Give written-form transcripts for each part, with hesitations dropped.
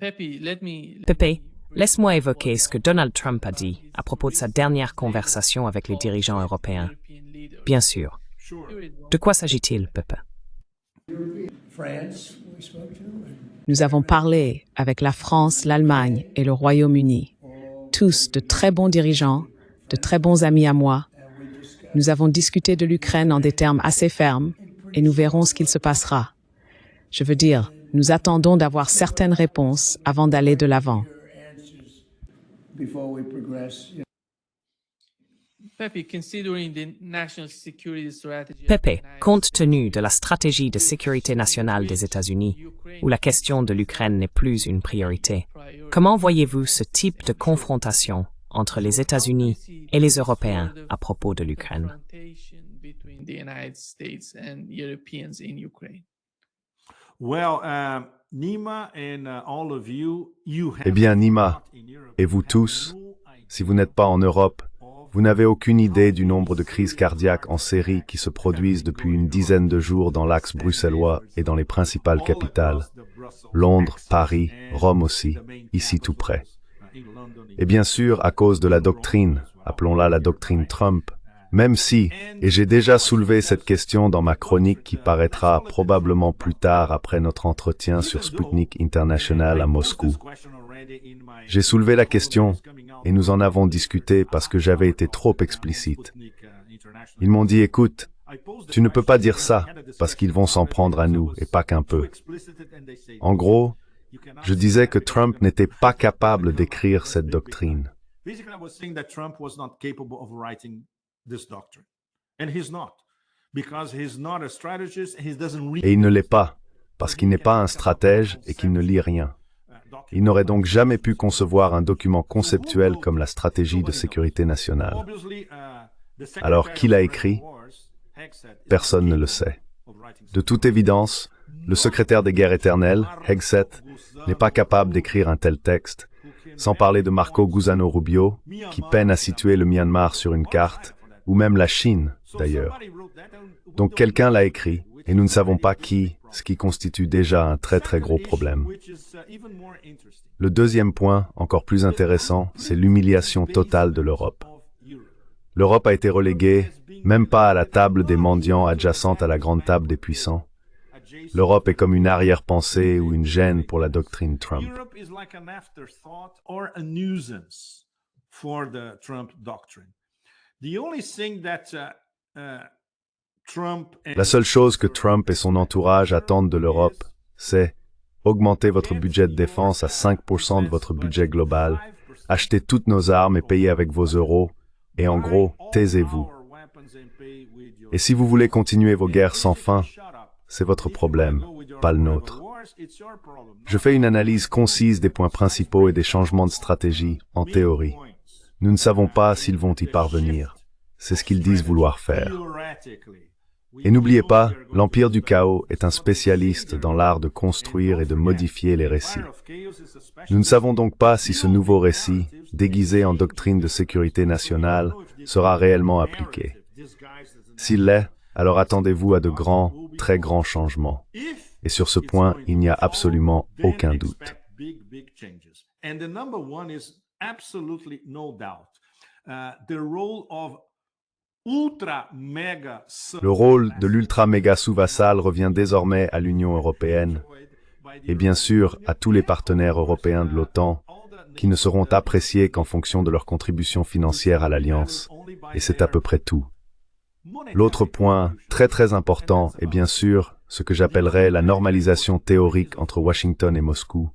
Pepe, laisse-moi évoquer ce que Donald Trump a dit à propos de sa dernière conversation avec les dirigeants européens. Bien sûr. De quoi s'agit-il, Pepe? Nous avons parlé avec la France, l'Allemagne et le Royaume-Uni. Tous de très bons dirigeants, de très bons amis à moi. Nous avons discuté de l'Ukraine en des termes assez fermes et nous verrons ce qu'il se passera. Je veux dire, nous attendons d'avoir certaines réponses avant d'aller de l'avant. Pepe, compte tenu de la stratégie de sécurité nationale des États-Unis, où la question de l'Ukraine n'est plus une priorité, comment voyez-vous ce type de confrontation entre les États-Unis et les Européens à propos de l'Ukraine? Eh bien, Nima, et vous tous, si vous n'êtes pas en Europe, vous n'avez aucune idée du nombre de crises cardiaques en série qui se produisent depuis une dizaine de jours dans l'axe bruxellois et dans les principales capitales. Londres, Paris, Rome aussi, ici tout près. Et bien sûr, à cause de la doctrine, appelons-la la doctrine Trump, même si, et j'ai déjà soulevé cette question dans ma chronique qui paraîtra probablement plus tard après notre entretien sur Sputnik International à Moscou. J'ai soulevé la question et nous en avons discuté parce que j'avais été trop explicite. Ils m'ont dit, écoute, tu ne peux pas dire ça parce qu'ils vont s'en prendre à nous et pas qu'un peu. En gros, je disais que Trump n'était pas capable d'écrire cette doctrine. Et il ne l'est pas, parce qu'il n'est pas un stratège et qu'il ne lit rien. Il n'aurait donc jamais pu concevoir un document conceptuel comme la stratégie de sécurité nationale. Alors, qui l'a écrit? Personne ne le sait. De toute évidence, le secrétaire des guerres éternelles, Hegseth, n'est pas capable d'écrire un tel texte, sans parler de Marco Gusano Rubio, qui peine à situer le Myanmar sur une carte, ou même la Chine, d'ailleurs. Donc quelqu'un l'a écrit, et nous ne savons pas qui, ce qui constitue déjà un très très gros problème. Le deuxième point, encore plus intéressant, c'est l'humiliation totale de l'Europe. L'Europe a été reléguée, même pas à la table des mendiants adjacente à la grande table des puissants. L'Europe est comme une arrière-pensée ou une gêne pour la doctrine Trump. La seule chose que Trump et son entourage attendent de l'Europe, c'est augmenter votre budget de défense à 5% de votre budget global, acheter toutes nos armes et payer avec vos euros, et en gros, taisez-vous. Et si vous voulez continuer vos guerres sans fin, c'est votre problème, pas le nôtre. Je fais une analyse concise des points principaux et des changements de stratégie, en théorie. Nous ne savons pas s'ils vont y parvenir. C'est ce qu'ils disent vouloir faire. Et n'oubliez pas, l'Empire du Chaos est un spécialiste dans l'art de construire et de modifier les récits. Nous ne savons donc pas si ce nouveau récit, déguisé en doctrine de sécurité nationale, sera réellement appliqué. S'il l'est, alors attendez-vous à de grands, très grands changements. Et sur ce point, il n'y a absolument aucun doute. Le rôle de l'ultra-méga sous-vassal revient désormais à l'Union européenne et bien sûr à tous les partenaires européens de l'OTAN qui ne seront appréciés qu'en fonction de leur contribution financière à l'Alliance. Et c'est à peu près tout. L'autre point très très important est bien sûr ce que j'appellerais la normalisation théorique entre Washington et Moscou.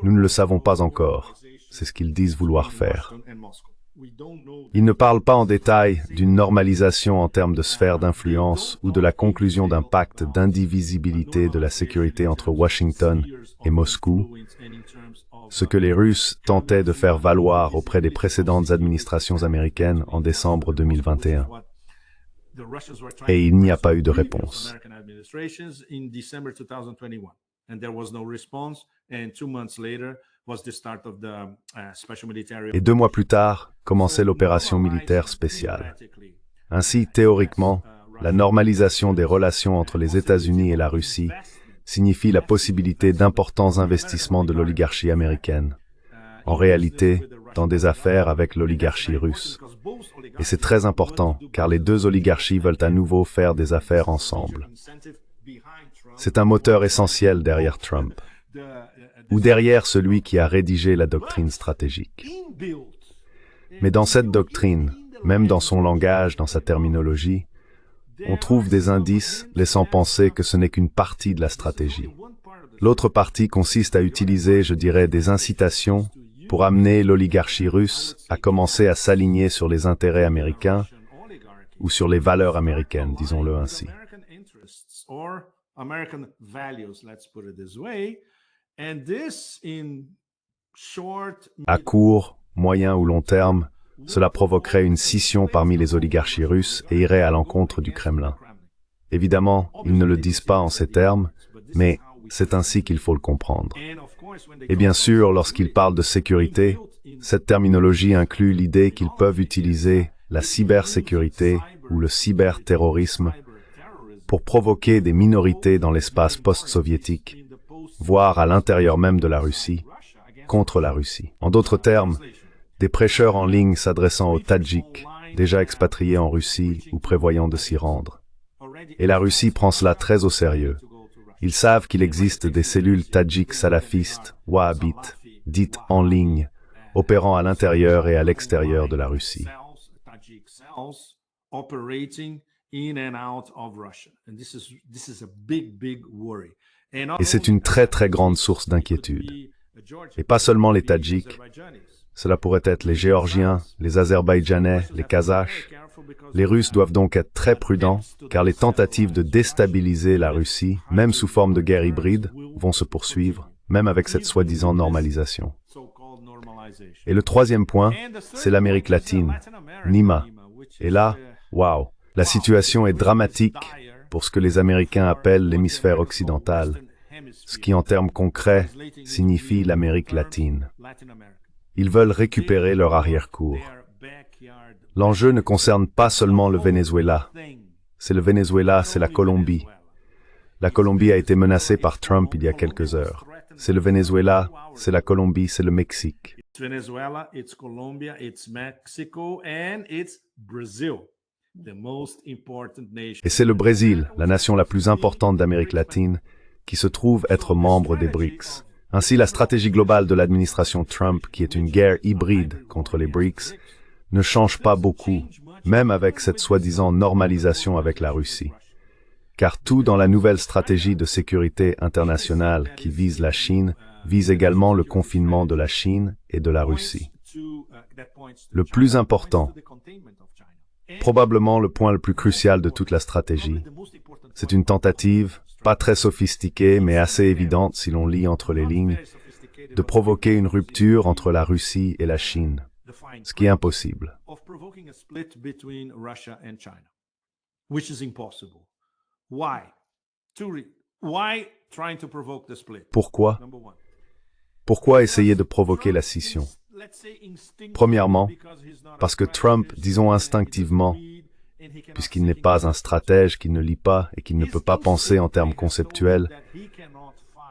Nous ne le savons pas encore. C'est ce qu'ils disent vouloir faire. Ils ne parlent pas en détail d'une normalisation en termes de sphère d'influence ou de la conclusion d'un pacte d'indivisibilité de la sécurité entre Washington et Moscou, ce que les Russes tentaient de faire valoir auprès des précédentes administrations américaines en décembre 2021. Et il n'y a pas eu de réponse. Et 2 mois plus tard, commençait l'opération militaire spéciale. Ainsi, théoriquement, la normalisation des relations entre les États-Unis et la Russie signifie la possibilité d'importants investissements de l'oligarchie américaine. En réalité, dans des affaires avec l'oligarchie russe. Et c'est très important, car les deux oligarchies veulent à nouveau faire des affaires ensemble. C'est un moteur essentiel derrière Trump, ou derrière celui qui a rédigé la doctrine stratégique. Mais dans cette doctrine, même dans son langage, dans sa terminologie, on trouve des indices laissant penser que ce n'est qu'une partie de la stratégie. L'autre partie consiste à utiliser, je dirais, des incitations pour amener l'oligarchie russe à commencer à s'aligner sur les intérêts américains ou sur les valeurs américaines, disons-le ainsi. À court, moyen ou long terme, cela provoquerait une scission parmi les oligarchies russes et irait à l'encontre du Kremlin. Évidemment, ils ne le disent pas en ces termes, mais c'est ainsi qu'il faut le comprendre. Et bien sûr, lorsqu'ils parlent de sécurité, cette terminologie inclut l'idée qu'ils peuvent utiliser la cybersécurité ou le cyberterrorisme pour provoquer des minorités dans l'espace post-soviétique, voire à l'intérieur même de la Russie, contre la Russie. En d'autres termes, des prêcheurs en ligne s'adressant aux Tadjiks, déjà expatriés en Russie ou prévoyant de s'y rendre. Et la Russie prend cela très au sérieux. Ils savent qu'il existe des cellules tadjiks salafistes, wahhabites, dites en ligne, opérant à l'intérieur et à l'extérieur de la Russie. Et c'est une très très grande source d'inquiétude. Et pas seulement les Tadjiks, cela pourrait être les Géorgiens, les Azerbaïdjanais, les Kazakhs. Les Russes doivent donc être très prudents, car les tentatives de déstabiliser la Russie, même sous forme de guerre hybride, vont se poursuivre, même avec cette soi-disant normalisation. Et le troisième point, c'est l'Amérique latine, NIMA. Et là, waouh, la situation est dramatique pour ce que les Américains appellent l'hémisphère occidental, ce qui en termes concrets signifie l'Amérique latine. Ils veulent récupérer leur arrière-cour. L'enjeu ne concerne pas seulement le Venezuela. C'est le Venezuela, c'est la Colombie. La Colombie a été menacée par Trump il y a quelques heures. C'est le Venezuela, c'est la Colombie, c'est le Mexique. Et c'est le Brésil, la nation la plus importante d'Amérique latine, qui se trouve être membre des BRICS. Ainsi, la stratégie globale de l'administration Trump, qui est une guerre hybride contre les BRICS, ne change pas beaucoup, même avec cette soi-disant normalisation avec la Russie. Car tout dans la nouvelle stratégie de sécurité internationale qui vise la Chine, vise également le confinement de la Chine et de la Russie. Le plus important, probablement le point le plus crucial de toute la stratégie, c'est une tentative, pas très sophistiquée mais assez évidente si l'on lit entre les lignes, de provoquer une rupture entre la Russie et la Chine, ce qui est impossible. Pourquoi? Pourquoi essayer de provoquer la scission? Premièrement, parce que Trump, disons instinctivement, puisqu'il n'est pas un stratège, qu'il ne lit pas et qu'il ne peut pas penser en termes conceptuels,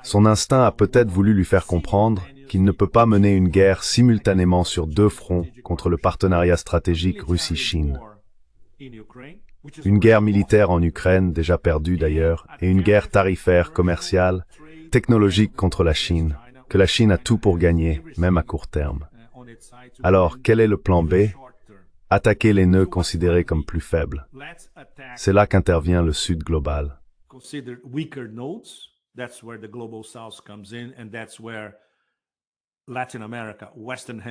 son instinct a peut-être voulu lui faire comprendre qu'il ne peut pas mener une guerre simultanément sur deux fronts contre le partenariat stratégique Russie-Chine. Une guerre militaire en Ukraine, déjà perdue d'ailleurs, et une guerre tarifaire, commerciale, technologique contre la Chine, que la Chine a tout pour gagner, même à court terme. Alors, quel est le plan B? Attaquer les nœuds considérés comme plus faibles. C'est là qu'intervient le Sud global.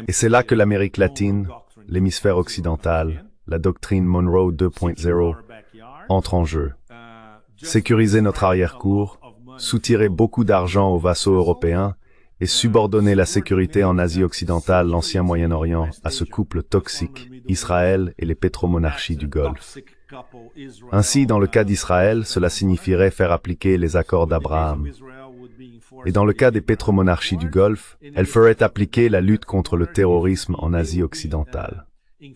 Et c'est là que l'Amérique latine, l'hémisphère occidental, la doctrine Monroe 2.0 entre en jeu. Sécuriser notre arrière-cour, soutirer beaucoup d'argent aux vassaux européens et subordonner la sécurité en Asie occidentale, l'ancien Moyen-Orient, à ce couple toxique, Israël et les pétromonarchies du Golfe. Ainsi, dans le cas d'Israël, cela signifierait faire appliquer les accords d'Abraham. Et dans le cas des pétromonarchies du Golfe, elles feraient appliquer la lutte contre le terrorisme en Asie occidentale.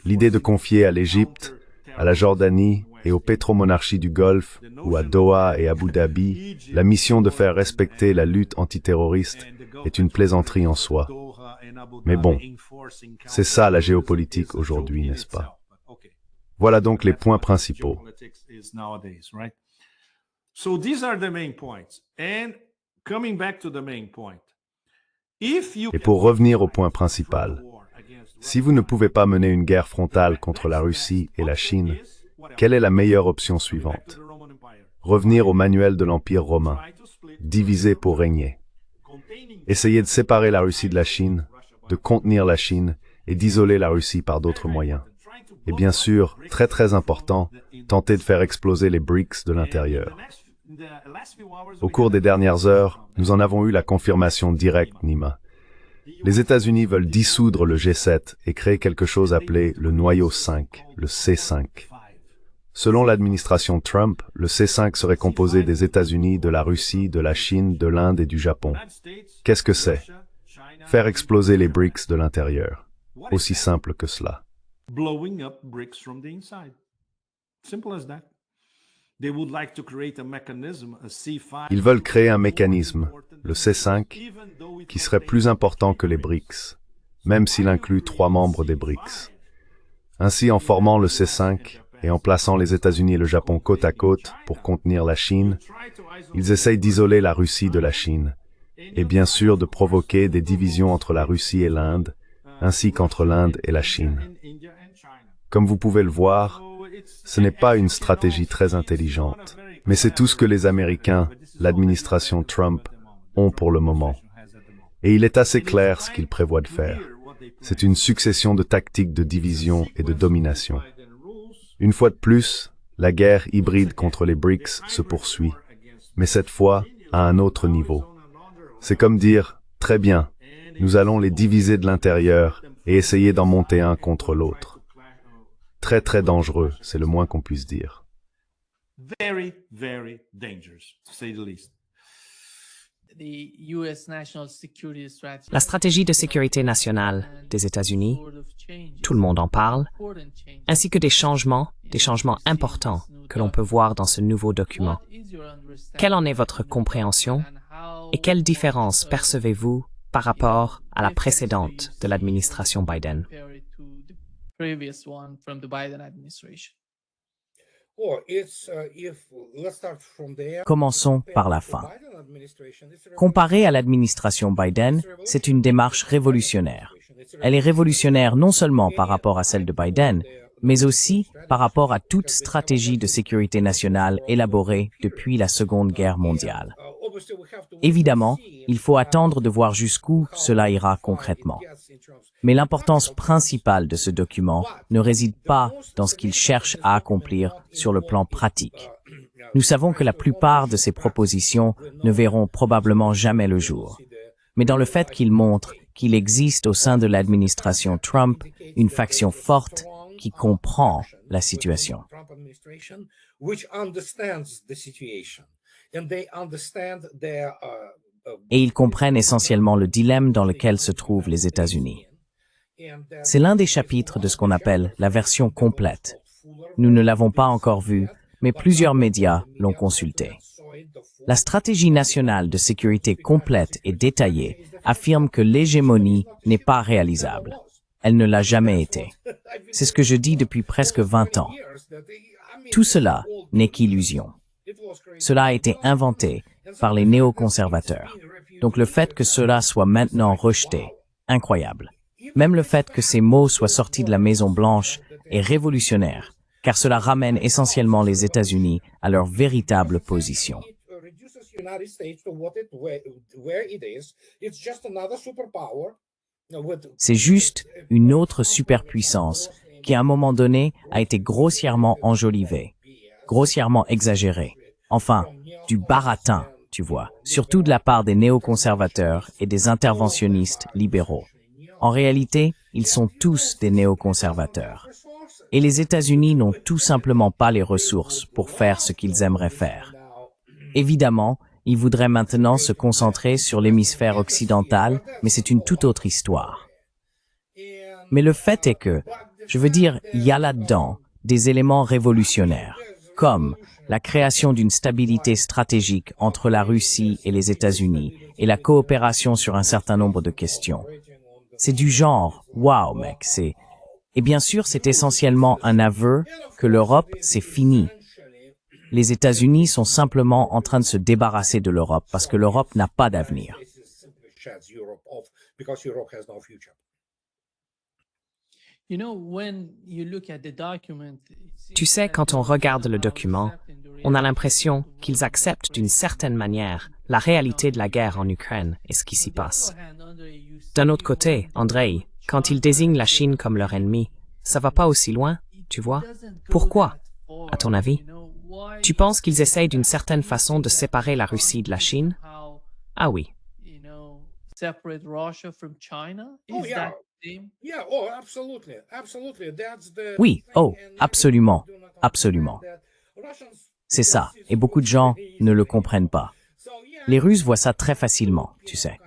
L'idée de confier à l'Égypte, à la Jordanie et aux pétromonarchies du Golfe, ou à Doha et Abu Dhabi, la mission de faire respecter la lutte antiterroriste est une plaisanterie en soi. Mais bon, c'est ça la géopolitique aujourd'hui, n'est-ce pas? Voilà donc les points principaux. Et pour revenir au point principal, si vous ne pouvez pas mener une guerre frontale contre la Russie et la Chine, quelle est la meilleure option suivante? Revenir au manuel de l'Empire romain, diviser pour régner. Essayer de séparer la Russie de la Chine, de contenir la Chine et d'isoler la Russie par d'autres moyens. Et bien sûr, très important, tenter de faire exploser les BRICS de l'intérieur. Au cours des dernières heures, nous en avons eu la confirmation directe, Nima. Les États-Unis veulent dissoudre le G7 et créer quelque chose appelé le noyau 5, le C5. Selon l'administration Trump, le C5 serait composé des États-Unis, de la Russie, de la Chine, de l'Inde et du Japon. Qu'est-ce que c'est? Faire exploser les BRICS de l'intérieur. Aussi simple que cela. Blowing up BRICS from the inside. Simple as that. They would like to create a mechanism, a C5. Ils veulent créer un mécanisme, le C5, qui serait plus important que les BRICS, même s'il inclut 3 membres des BRICS. Ainsi, en formant le C5 et en plaçant les États-Unis et le Japon côte à côte pour contenir la Chine, ils essayent d'isoler la Russie de la Chine, et bien sûr de provoquer des divisions entre la Russie et l'Inde, ainsi qu'entre l'Inde et la Chine. Comme vous pouvez le voir, ce n'est pas une stratégie très intelligente, mais c'est tout ce que les Américains, l'administration Trump, ont pour le moment. Et il est assez clair ce qu'ils prévoient de faire. C'est une succession de tactiques de division et de domination. Une fois de plus, la guerre hybride contre les BRICS se poursuit, mais cette fois à un autre niveau. C'est comme dire, très bien, nous allons les diviser de l'intérieur et essayer d'en monter un contre l'autre. Très dangereux, c'est le moins qu'on puisse dire. Very, very dangerous, to say the least. La stratégie de sécurité nationale des États-Unis, tout le monde en parle, ainsi que des changements importants que l'on peut voir dans ce nouveau document. Quelle en est votre compréhension et quelle différence percevez-vous par rapport à la précédente de l'administration Biden? Commençons par la fin. Comparé à l'administration Biden, c'est une démarche révolutionnaire. Elle est révolutionnaire non seulement par rapport à celle de Biden, mais aussi par rapport à toute stratégie de sécurité nationale élaborée depuis la Seconde Guerre mondiale. Évidemment, il faut attendre de voir jusqu'où cela ira concrètement. Mais l'importance principale de ce document ne réside pas dans ce qu'il cherche à accomplir sur le plan pratique. Nous savons que la plupart de ces propositions ne verront probablement jamais le jour, mais dans le fait qu'il montre qu'il existe au sein de l'administration Trump une faction forte qui comprend la situation. Et ils comprennent essentiellement le dilemme dans lequel se trouvent les États-Unis. C'est l'un des chapitres de ce qu'on appelle la version complète. Nous ne l'avons pas encore vu, mais plusieurs médias l'ont consulté. La stratégie nationale de sécurité complète et détaillée affirme que l'hégémonie n'est pas réalisable. Elle ne l'a jamais été. C'est ce que je dis depuis presque 20 ans. Tout cela n'est qu'illusion. Cela a été inventé par les néoconservateurs. Donc le fait que cela soit maintenant rejeté, incroyable. Même le fait que ces mots soient sortis de la Maison-Blanche est révolutionnaire, car cela ramène essentiellement les États-Unis à leur véritable position. C'est juste une autre superpuissance qui, à un moment donné, a été grossièrement enjolivée, grossièrement exagérée. Enfin, du baratin, tu vois, surtout de la part des néoconservateurs et des interventionnistes libéraux. En réalité, ils sont tous des néoconservateurs. Et les États-Unis n'ont tout simplement pas les ressources pour faire ce qu'ils aimeraient faire. Évidemment, ils voudraient maintenant se concentrer sur l'hémisphère occidental, mais c'est une toute autre histoire. Mais le fait est que, je veux dire, il y a là-dedans des éléments révolutionnaires, comme la création d'une stabilité stratégique entre la Russie et les États-Unis et la coopération sur un certain nombre de questions. C'est du genre, waouh mec, c'est... Et bien sûr, c'est essentiellement un aveu que l'Europe, c'est fini. Les États-Unis sont simplement en train de se débarrasser de l'Europe parce que l'Europe n'a pas d'avenir. Tu sais, quand on regarde le document, on a l'impression qu'ils acceptent d'une certaine manière la réalité de la guerre en Ukraine et ce qui s'y passe. D'un autre côté, Andrei, quand ils désignent la Chine comme leur ennemi, ça va pas aussi loin, tu vois? Pourquoi, à ton avis? Tu penses qu'ils essayent d'une certaine façon de séparer la Russie de la Chine? Ah oui. Oui, oh, absolument, absolument. C'est ça, et beaucoup de gens ne le comprennent pas. Les Russes voient ça très facilement, tu sais.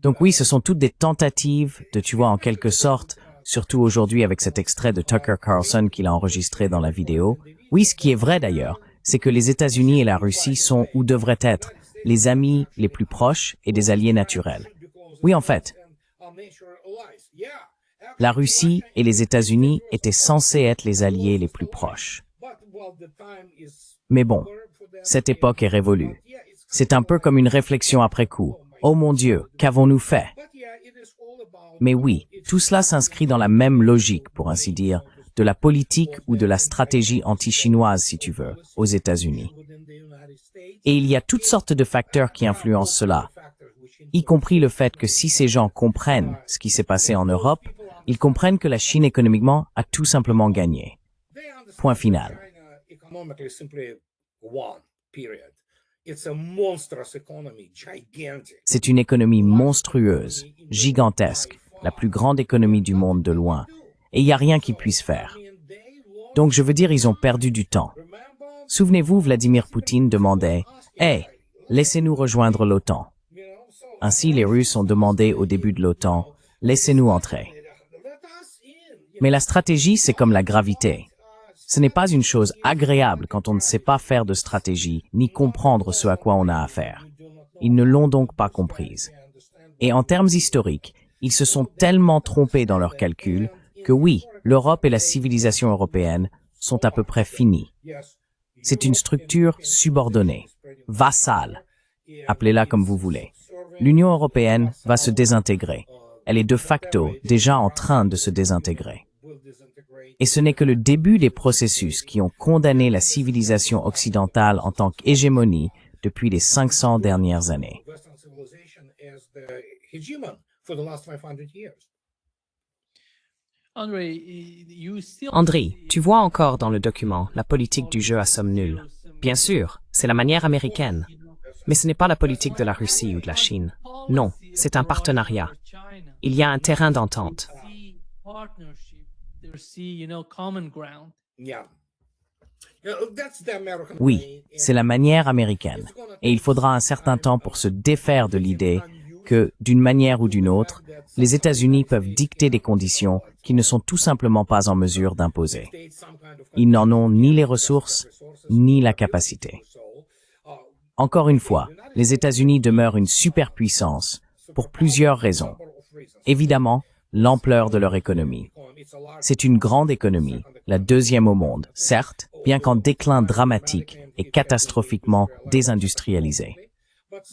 Donc oui, ce sont toutes des tentatives de, tu vois, en quelque sorte, surtout aujourd'hui avec cet extrait de Tucker Carlson qu'il a enregistré dans la vidéo. Oui, ce qui est vrai d'ailleurs, c'est que les États-Unis et la Russie sont, ou devraient être, les amis les plus proches et des alliés naturels. Oui, en fait, la Russie et les États-Unis étaient censés être les alliés les plus proches. Mais bon, cette époque est révolue. C'est un peu comme une réflexion après coup. Oh mon Dieu, qu'avons-nous fait? Mais oui, tout cela s'inscrit dans la même logique, pour ainsi dire, de la politique ou de la stratégie anti-chinoise, si tu veux, aux États-Unis. Et il y a toutes sortes de facteurs qui influencent cela, y compris le fait que si ces gens comprennent ce qui s'est passé en Europe, ils comprennent que la Chine économiquement a tout simplement gagné. Point final. C'est une économie monstrueuse, gigantesque, la plus grande économie du monde de loin, et il n'y a rien qu'ils puissent faire. Donc je veux dire, ils ont perdu du temps. Souvenez-vous, Vladimir Poutine demandait « Hey, laissez-nous rejoindre l'OTAN ». Ainsi, les Russes ont demandé au début de l'OTAN « Laissez-nous entrer ». Mais la stratégie, c'est comme la gravité. Ce n'est pas une chose agréable quand on ne sait pas faire de stratégie, ni comprendre ce à quoi on a affaire. Ils ne l'ont donc pas comprise. Et en termes historiques, ils se sont tellement trompés dans leurs calculs que oui, l'Europe et la civilisation européenne sont à peu près finies. C'est une structure subordonnée, vassale, appelez-la comme vous voulez. L'Union européenne va se désintégrer. Elle est de facto déjà en train de se désintégrer. Et ce n'est que le début des processus qui ont condamné la civilisation occidentale en tant qu'hégémonie depuis les 500 dernières années. Andrei, tu vois encore dans le document la politique du jeu à somme nulle. Bien sûr, c'est la manière américaine. Mais ce n'est pas la politique de la Russie ou de la Chine. Non, c'est un partenariat. Il y a un terrain d'entente. Oui, c'est la manière américaine. Et il faudra un certain temps pour se défaire de l'idée que, d'une manière ou d'une autre, les États-Unis peuvent dicter des conditions qu'ils ne sont tout simplement pas en mesure d'imposer. Ils n'en ont ni les ressources, ni la capacité. Encore une fois, les États-Unis demeurent une superpuissance pour plusieurs raisons. Évidemment, l'ampleur de leur économie. C'est une grande économie, la deuxième au monde, certes, bien qu'en déclin dramatique et catastrophiquement désindustrialisée.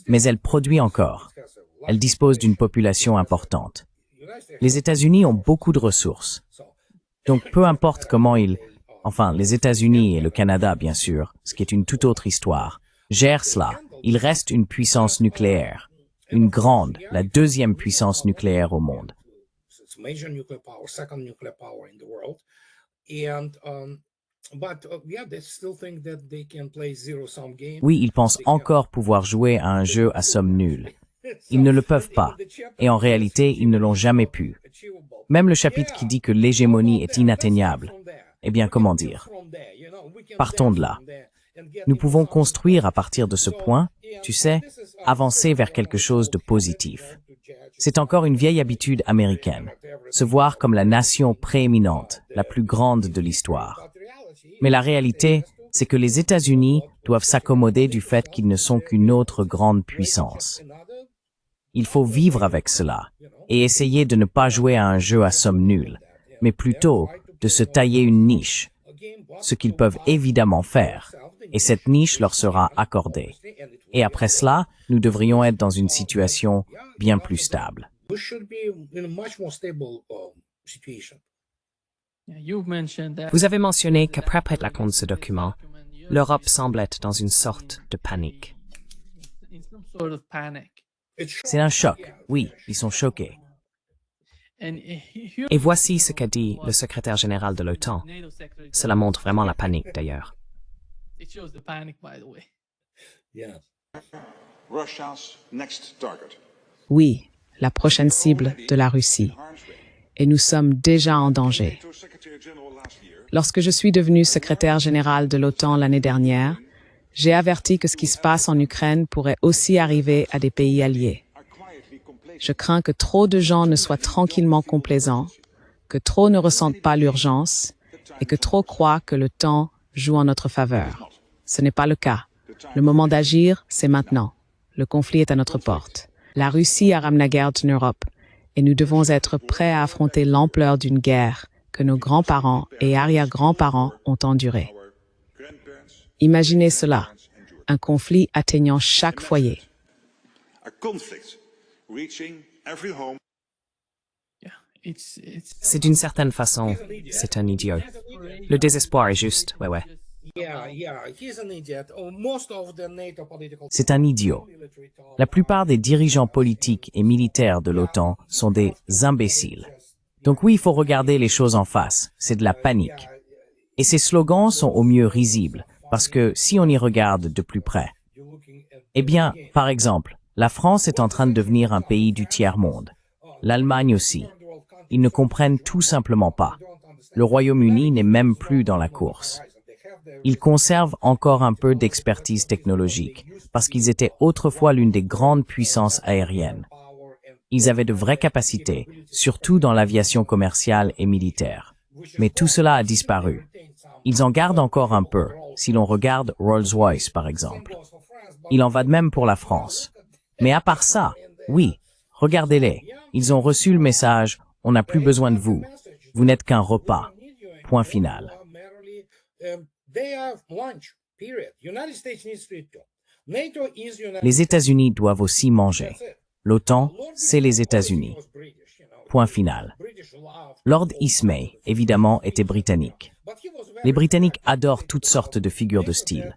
Mais elle produit encore. Elle dispose d'une population importante. Les États-Unis ont beaucoup de ressources. Donc peu importe comment les États-Unis et le Canada, bien sûr, ce qui est une toute autre histoire, gèrent cela, ils restent une puissance nucléaire. Une grande, la deuxième puissance nucléaire au monde. Oui, ils pensent encore pouvoir jouer à un jeu à somme nulle. Ils ne le peuvent pas, et en réalité, ils ne l'ont jamais pu. Même le chapitre qui dit que l'hégémonie est inatteignable, eh bien, comment dire? Partons de là. Nous pouvons construire à partir de ce point, tu sais, avancer vers quelque chose de positif. C'est encore une vieille habitude américaine, se voir comme la nation prééminente, la plus grande de l'histoire. Mais la réalité, c'est que les États-Unis doivent s'accommoder du fait qu'ils ne sont qu'une autre grande puissance. Il faut vivre avec cela et essayer de ne pas jouer à un jeu à somme nulle, mais plutôt de se tailler une niche, ce qu'ils peuvent évidemment faire, et cette niche leur sera accordée. Et après cela, nous devrions être dans une situation bien plus stable. Vous avez mentionné qu'après la compte de ce document, l'Europe semble être dans une sorte de panique. C'est un choc, oui, ils sont choqués. Et voici ce qu'a dit le secrétaire général de l'OTAN. Cela montre vraiment la panique d'ailleurs. Oui, la prochaine cible de la Russie. Et nous sommes déjà en danger. Lorsque je suis devenu secrétaire général de l'OTAN l'année dernière, j'ai averti que ce qui se passe en Ukraine pourrait aussi arriver à des pays alliés. Je crains que trop de gens ne soient tranquillement complaisants, que trop ne ressentent pas l'urgence et que trop croient que le temps joue en notre faveur. Ce n'est pas le cas. Le moment d'agir, c'est maintenant. Le conflit est à notre porte. La Russie a ramené la guerre en Europe et nous devons être prêts à affronter l'ampleur d'une guerre que nos grands-parents et arrière-grands-parents ont endurée. Imaginez cela, un conflit atteignant chaque foyer. C'est d'une certaine façon, c'est un idiot. Le désespoir est juste, ouais. C'est un idiot. La plupart des dirigeants politiques et militaires de l'OTAN sont des imbéciles. Donc oui, il faut regarder les choses en face, c'est de la panique. Et ces slogans sont au mieux risibles, parce que si on y regarde de plus près, eh bien, par exemple, la France est en train de devenir un pays du tiers-monde. L'Allemagne aussi. Ils ne comprennent tout simplement pas. Le Royaume-Uni n'est même plus dans la course. Ils conservent encore un peu d'expertise technologique, parce qu'ils étaient autrefois l'une des grandes puissances aériennes. Ils avaient de vraies capacités, surtout dans l'aviation commerciale et militaire. Mais tout cela a disparu. Ils en gardent encore un peu, si l'on regarde Rolls-Royce par exemple. Il en va de même pour la France. Mais à part ça, oui, regardez-les. Ils ont reçu le message, on n'a plus besoin de vous. Vous n'êtes qu'un repas. Point final. Les États-Unis doivent aussi manger. L'OTAN, c'est les États-Unis. Point final. Lord Ismay, évidemment, était britannique. Les Britanniques adorent toutes sortes de figures de style.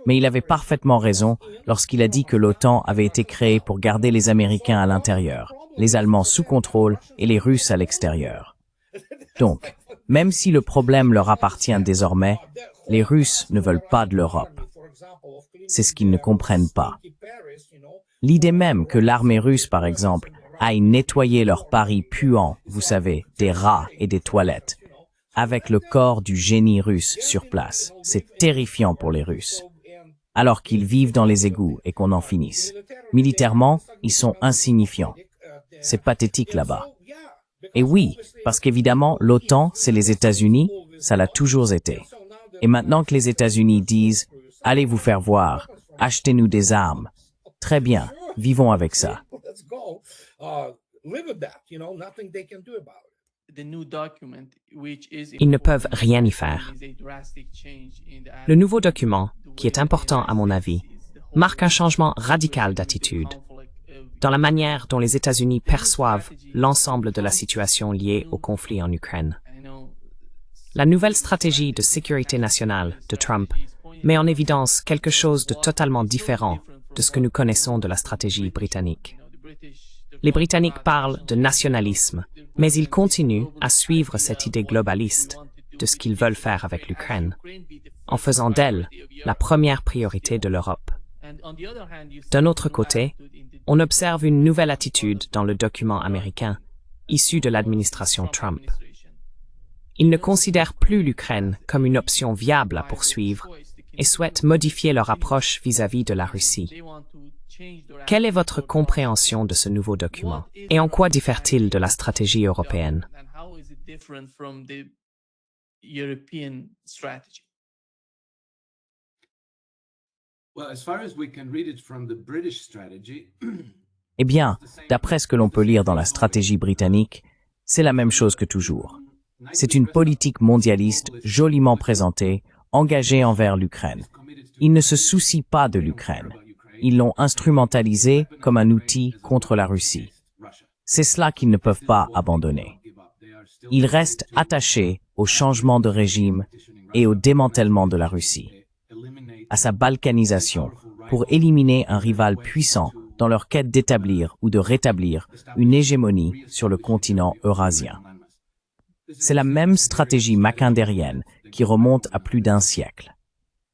Mais il avait parfaitement raison lorsqu'il a dit que l'OTAN avait été créée pour garder les Américains à l'intérieur, les Allemands sous contrôle et les Russes à l'extérieur. Donc, même si le problème leur appartient désormais, les Russes ne veulent pas de l'Europe. C'est ce qu'ils ne comprennent pas. L'idée même que l'armée russe, par exemple, aille nettoyer leurs paris puants, vous savez, des rats et des toilettes, avec le corps du génie russe sur place, c'est terrifiant pour les Russes. Alors qu'ils vivent dans les égouts et qu'on en finisse. Militairement, ils sont insignifiants. C'est pathétique là-bas. Et oui, parce qu'évidemment, l'OTAN, c'est les États-Unis, ça l'a toujours été. Et maintenant que les États-Unis disent « Allez vous faire voir, achetez-nous des armes », très bien, vivons avec ça. Ils ne peuvent rien y faire. Le nouveau document, qui est important à mon avis, marque un changement radical d'attitude dans la manière dont les États-Unis perçoivent l'ensemble de la situation liée au conflit en Ukraine. La nouvelle stratégie de sécurité nationale de Trump met en évidence quelque chose de totalement différent de ce que nous connaissons de la stratégie britannique. Les Britanniques parlent de nationalisme, mais ils continuent à suivre cette idée globaliste de ce qu'ils veulent faire avec l'Ukraine, en faisant d'elle la première priorité de l'Europe. D'un autre côté, on observe une nouvelle attitude dans le document américain, issu de l'administration Trump. Ils ne considèrent plus l'Ukraine comme une option viable à poursuivre et souhaitent modifier leur approche vis-à-vis de la Russie. Quelle est votre compréhension de ce nouveau document et en quoi diffère-t-il de la stratégie européenne? Eh bien, d'après ce que l'on peut lire dans la stratégie britannique, c'est la même chose que toujours. C'est une politique mondialiste joliment présentée, engagée envers l'Ukraine. Ils ne se soucient pas de l'Ukraine. Ils l'ont instrumentalisée comme un outil contre la Russie. C'est cela qu'ils ne peuvent pas abandonner. Ils restent attachés au changement de régime et au démantèlement de la Russie, à sa balkanisation, pour éliminer un rival puissant dans leur quête d'établir ou de rétablir une hégémonie sur le continent eurasien. C'est la même stratégie macindérienne qui remonte à plus d'un siècle.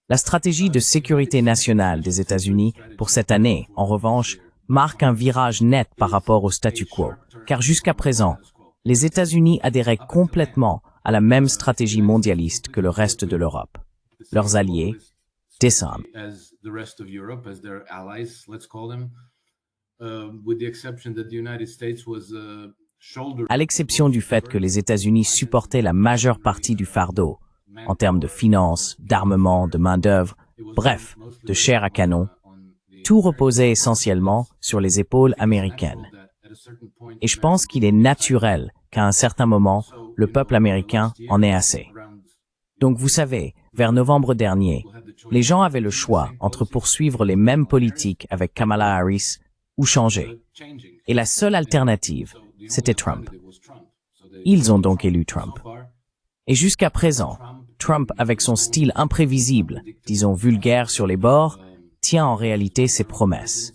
La stratégie de sécurité nationale des États-Unis pour cette année, en revanche, marque un virage net par rapport au statu quo, car jusqu'à présent, les États-Unis adhéraient complètement à la même stratégie mondialiste que le reste de l'Europe. Leurs alliés descendent. À l'exception du fait que les États-Unis supportaient la majeure partie du fardeau, en termes de finances, d'armement, de main-d'œuvre, bref, de chair à canon, tout reposait essentiellement sur les épaules américaines. Et je pense qu'il est naturel qu'à un certain moment, le peuple américain en ait assez. Donc vous savez, vers novembre dernier, les gens avaient le choix entre poursuivre les mêmes politiques avec Kamala Harris ou changer. Et la seule alternative, c'était Trump. Ils ont donc élu Trump. Et jusqu'à présent, Trump, avec son style imprévisible, disons vulgaire sur les bords, tient en réalité ses promesses.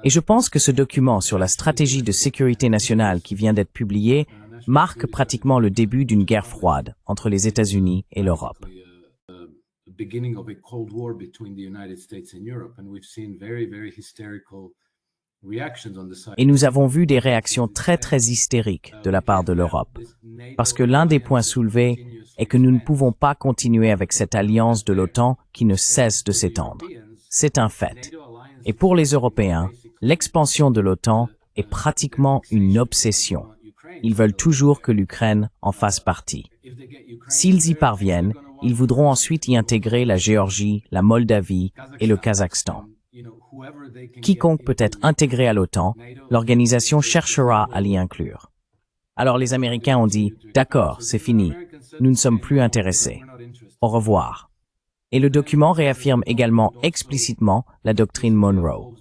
Et je pense que ce document sur la stratégie de sécurité nationale qui vient d'être publié marque pratiquement le début d'une guerre froide entre les États-Unis et l'Europe. Et nous avons vu des réactions très hystériques de la part de l'Europe, parce que l'un des points soulevés est que nous ne pouvons pas continuer avec cette alliance de l'OTAN qui ne cesse de s'étendre. C'est un fait. Et pour les Européens, l'expansion de l'OTAN est pratiquement une obsession. Ils veulent toujours que l'Ukraine en fasse partie. S'ils y parviennent, ils voudront ensuite y intégrer la Géorgie, la Moldavie et le Kazakhstan. Quiconque peut être intégré à l'OTAN, l'organisation cherchera à l'y inclure. Alors les Américains ont dit « D'accord, c'est fini, nous ne sommes plus intéressés. Au revoir ». Et le document réaffirme également explicitement la doctrine Monroe.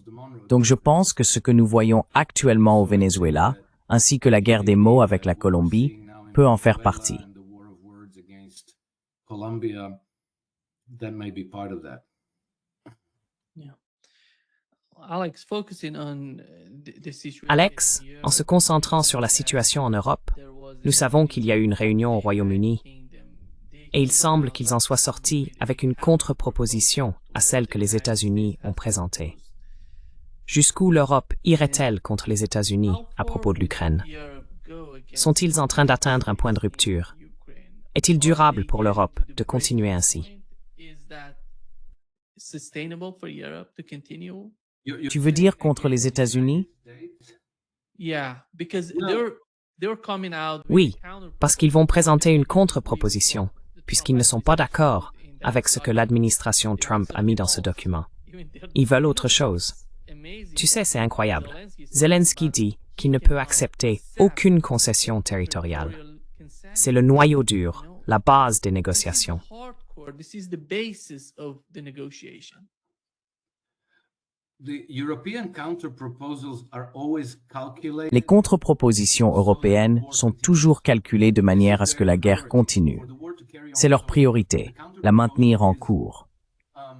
Donc je pense que ce que nous voyons actuellement au Venezuela, ainsi que la guerre des mots avec la Colombie, peut en faire partie. Alex, en se concentrant sur la situation en Europe, nous savons qu'il y a eu une réunion au Royaume-Uni et il semble qu'ils en soient sortis avec une contre-proposition à celle que les États-Unis ont présentée. Jusqu'où l'Europe irait-elle contre les États-Unis à propos de l'Ukraine? Sont-ils en train d'atteindre un point de rupture? Est-il durable pour l'Europe de continuer ainsi? Tu veux dire contre les États-Unis? Oui, parce qu'ils vont présenter une contre-proposition, puisqu'ils ne sont pas d'accord avec ce que l'administration Trump a mis dans ce document. Ils veulent autre chose. Tu sais, c'est incroyable. Zelensky dit qu'il ne peut accepter aucune concession territoriale. C'est le noyau dur, la base des négociations. Les contre-propositions européennes sont toujours calculées de manière à ce que la guerre continue. C'est leur priorité, la maintenir en cours.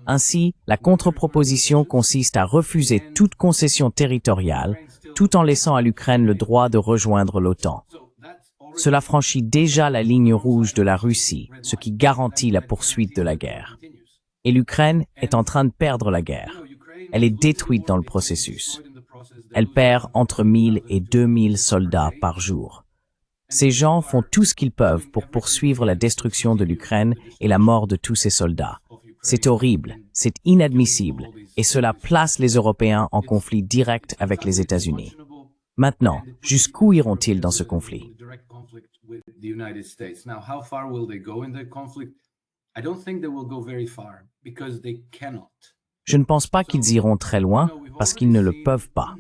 Ainsi, la contre-proposition consiste à refuser toute concession territoriale, tout en laissant à l'Ukraine le droit de rejoindre l'OTAN. Cela franchit déjà la ligne rouge de la Russie, ce qui garantit la poursuite de la guerre. Et l'Ukraine est en train de perdre la guerre. Elle est détruite dans le processus. Elle perd entre 1000 et 2000 soldats par jour. Ces gens font tout ce qu'ils peuvent pour poursuivre la destruction de l'Ukraine et la mort de tous ses soldats. C'est horrible, c'est inadmissible, et cela place les Européens en conflit direct avec les États-Unis. Maintenant, jusqu'où iront-ils dans ce conflit? I don't think they will go very far because they cannot. Je ne pense pas qu'ils iront très loin parce qu'ils ne le peuvent pas.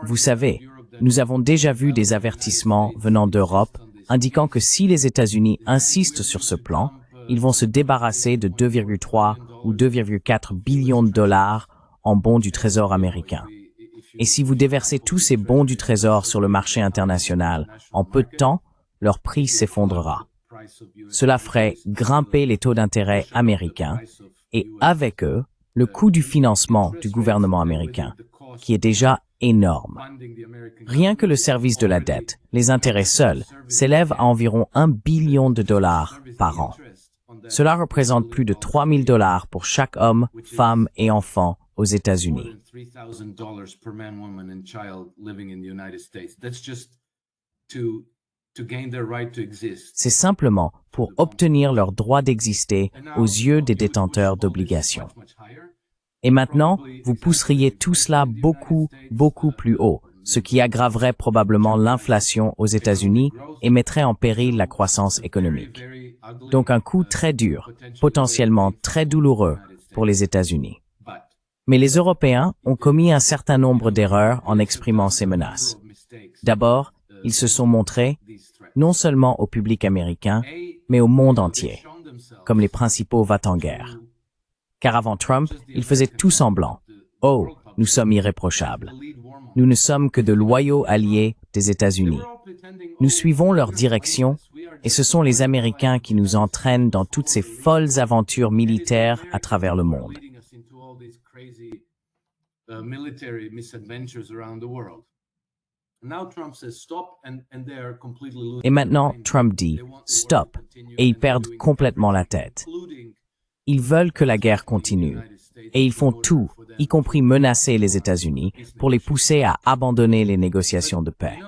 Vous savez, nous avons déjà vu des avertissements venant d'Europe indiquant que si les États-Unis insistent sur ce plan, ils vont se débarrasser de 2,3 ou 2,4 billions de dollars en bons du Trésor américain. Et si vous déversez tous ces bons du Trésor sur le marché international, en peu de temps, leur prix s'effondrera. Cela ferait grimper les taux d'intérêt américains et avec eux, le coût du financement du gouvernement américain, qui est déjà énorme. Rien que le service de la dette, les intérêts seuls, s'élèvent à environ 1 billion de dollars par an. Cela représente plus de 3 000 dollars pour chaque homme, femme et enfant aux États-Unis. C'est simplement pour obtenir leur droit d'exister aux yeux des détenteurs d'obligations. Et maintenant, vous pousseriez tout cela beaucoup plus haut, ce qui aggraverait probablement l'inflation aux États-Unis et mettrait en péril la croissance économique. Donc un coup très dur, potentiellement très douloureux pour les États-Unis. Mais les Européens ont commis un certain nombre d'erreurs en exprimant ces menaces. D'abord, ils se sont montrés, non seulement au public américain, mais au monde entier, comme les principaux va-t-en-guerre. Car avant Trump, ils faisaient tout semblant. Oh, nous sommes irréprochables. Nous ne sommes que de loyaux alliés des États-Unis. Nous suivons leur direction et ce sont les Américains qui nous entraînent dans toutes ces folles aventures militaires à travers le monde. Et maintenant, Trump dit « stop » et ils perdent complètement la tête. Ils veulent que la guerre continue et ils font tout, y compris menacer les États-Unis, pour les pousser à abandonner les négociations de paix.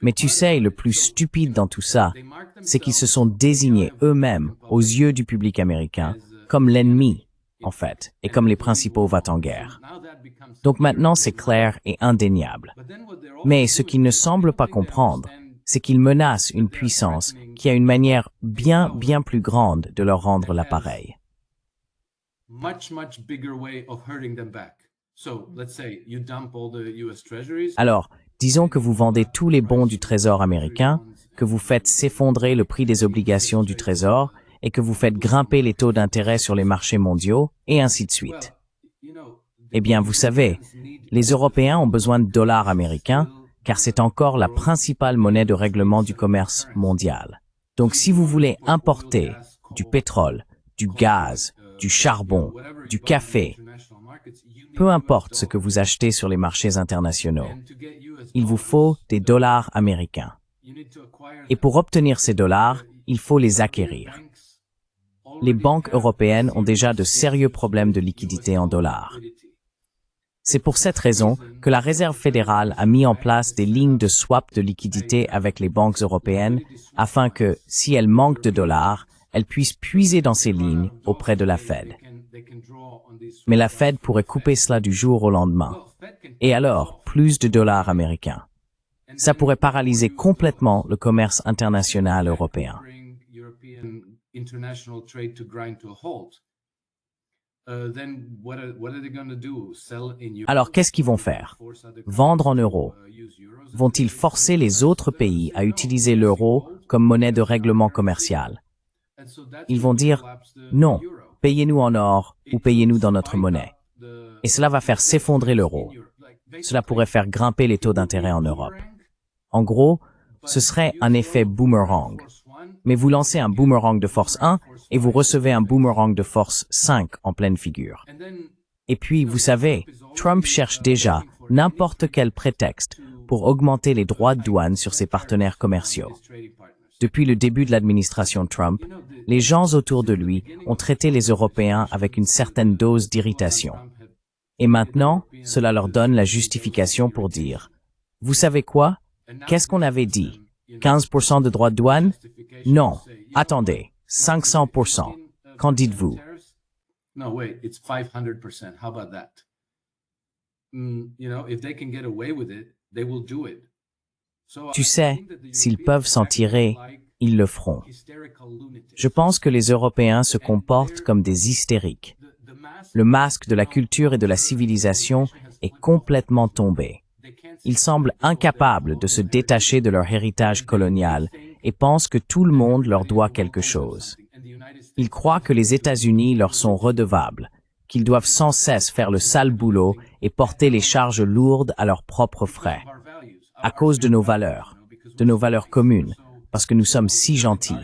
Mais tu sais, le plus stupide dans tout ça, c'est qu'ils se sont désignés eux-mêmes, aux yeux du public américain, comme l'ennemi, en fait, et comme les principaux va-t-en-guerre. Donc maintenant, c'est clair et indéniable. Mais ce qu'ils ne semblent pas comprendre, c'est qu'ils menacent une puissance qui a une manière bien plus grande de leur rendre l'appareil. Alors, disons que vous vendez tous les bons du Trésor américain, que vous faites s'effondrer le prix des obligations du Trésor et que vous faites grimper les taux d'intérêt sur les marchés mondiaux, et ainsi de suite. Eh bien, vous savez, les Européens ont besoin de dollars américains, car c'est encore la principale monnaie de règlement du commerce mondial. Donc si vous voulez importer du pétrole, du gaz, du charbon, du café, peu importe ce que vous achetez sur les marchés internationaux, il vous faut des dollars américains. Et pour obtenir ces dollars, il faut les acquérir. Les banques européennes ont déjà de sérieux problèmes de liquidité en dollars. C'est pour cette raison que la Réserve fédérale a mis en place des lignes de swap de liquidité avec les banques européennes afin que, si elles manquent de dollars, elles puissent puiser dans ces lignes auprès de la Fed. Mais la Fed pourrait couper cela du jour au lendemain. Et alors, plus de dollars américains. Ça pourrait paralyser complètement le commerce international européen. Alors, qu'est-ce qu'ils vont faire? Vendre en euros. Vont-ils forcer les autres pays à utiliser l'euro comme monnaie de règlement commercial? Ils vont dire « Non, payez-nous en or ou payez-nous dans notre monnaie ». Et cela va faire s'effondrer l'euro. Cela pourrait faire grimper les taux d'intérêt en Europe. En gros, ce serait un effet boomerang. Mais vous lancez un boomerang de force 1 et vous recevez un boomerang de force 5 en pleine figure. Et puis, vous savez, Trump cherche déjà n'importe quel prétexte pour augmenter les droits de douane sur ses partenaires commerciaux. Depuis le début de l'administration Trump, les gens autour de lui ont traité les Européens avec une certaine dose d'irritation. Et maintenant, cela leur donne la justification pour dire « Vous savez quoi? Qu'est-ce qu'on avait dit? 15% de droits de douane? Non. Attendez, 500%. Qu'en dites-vous? » Tu sais, s'ils peuvent s'en tirer, ils le feront. Je pense que les Européens se comportent comme des hystériques. Le masque de la culture et de la civilisation est complètement tombé. Ils semblent incapables de se détacher de leur héritage colonial et pensent que tout le monde leur doit quelque chose. Ils croient que les États-Unis leur sont redevables, qu'ils doivent sans cesse faire le sale boulot et porter les charges lourdes à leurs propres frais, à cause de nos valeurs communes, parce que nous sommes si gentils.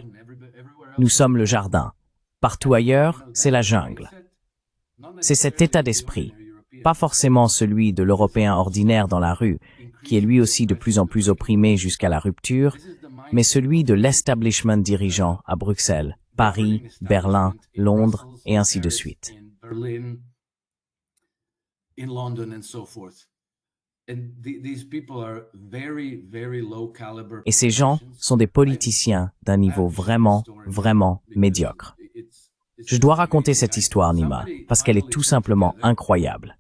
Nous sommes le jardin. Partout ailleurs, c'est la jungle. C'est cet état d'esprit, pas forcément celui de l'Européen ordinaire dans la rue, qui est lui aussi de plus en plus opprimé jusqu'à la rupture, mais celui de l'establishment dirigeant à Bruxelles, Paris, Berlin, Londres et ainsi de suite. Et ces gens sont des politiciens d'un niveau vraiment, vraiment médiocre. Je dois raconter cette histoire, Nima, parce qu'elle est tout simplement incroyable.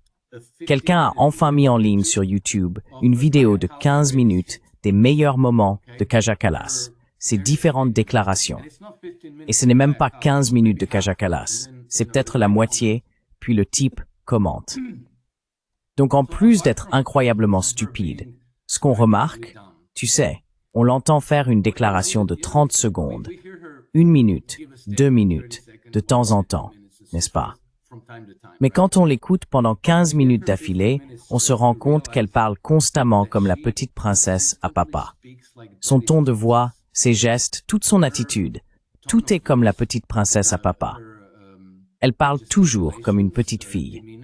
Quelqu'un a enfin mis en ligne sur YouTube une vidéo de 15 minutes des meilleurs moments de Kaja Kallas, ses différentes déclarations. Et ce n'est même pas 15 minutes de Kaja Kallas, c'est peut-être la moitié, puis le type commente. Donc en plus d'être incroyablement stupide, ce qu'on remarque, tu sais, on l'entend faire une déclaration de 30 secondes, 1 minute, 2 minutes, de temps en temps, n'est-ce pas? Mais quand on l'écoute pendant 15 minutes d'affilée, on se rend compte qu'elle parle constamment comme la petite princesse à papa. Son ton de voix, ses gestes, toute son attitude, tout est comme la petite princesse à papa. Elle parle toujours comme une petite fille.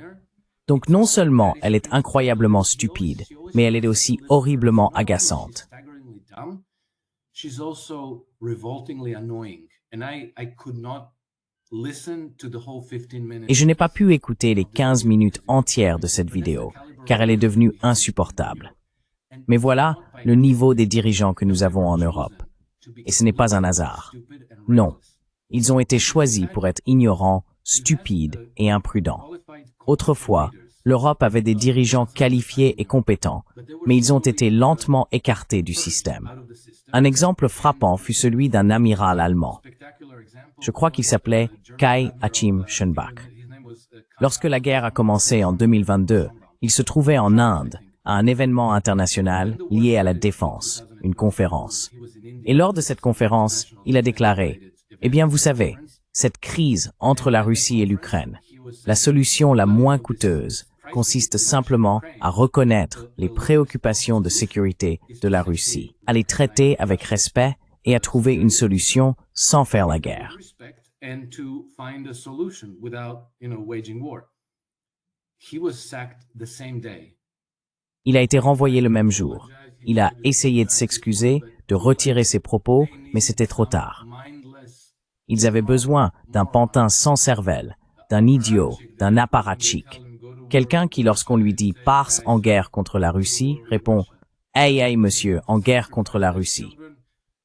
Donc non seulement elle est incroyablement stupide, mais elle est aussi horriblement agaçante. Et je n'ai pas pu écouter les 15 minutes entières de cette vidéo, car elle est devenue insupportable. Mais voilà le niveau des dirigeants que nous avons en Europe. Et ce n'est pas un hasard. Non, ils ont été choisis pour être ignorants, stupides et imprudents. Autrefois, l'Europe avait des dirigeants qualifiés et compétents, mais ils ont été lentement écartés du système. Un exemple frappant fut celui d'un amiral allemand. Je crois qu'il s'appelait Kai Achim Schönbach. Lorsque la guerre a commencé en 2022, il se trouvait en Inde, à un événement international lié à la défense, une conférence. Et lors de cette conférence, il a déclaré « Eh bien, vous savez, cette crise entre la Russie et l'Ukraine, la solution la moins coûteuse consiste simplement à reconnaître les préoccupations de sécurité de la Russie, à les traiter avec respect et à trouver une solution sans faire la guerre. » Il a été renvoyé le même jour. Il a essayé de s'excuser, de retirer ses propos, mais c'était trop tard. Ils avaient besoin d'un pantin sans cervelle, d'un idiot, d'un apparatchik. Quelqu'un qui, lorsqu'on lui dit « Pars en guerre contre la Russie », répond « Hey, hey, monsieur, en guerre contre la Russie ».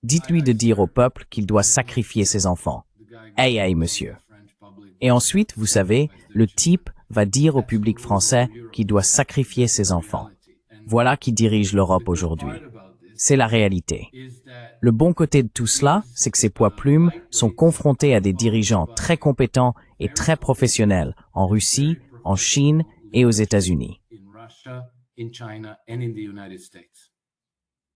Dites-lui de dire au peuple qu'il doit sacrifier ses enfants. Hey, hey, monsieur. Et ensuite, vous savez, le type va dire au public français qu'il doit sacrifier ses enfants. Voilà qui dirige l'Europe aujourd'hui. C'est la réalité. Le bon côté de tout cela, c'est que ces poids-plumes sont confrontés à des dirigeants très compétents et très professionnels en Russie, en Chine et aux États-Unis.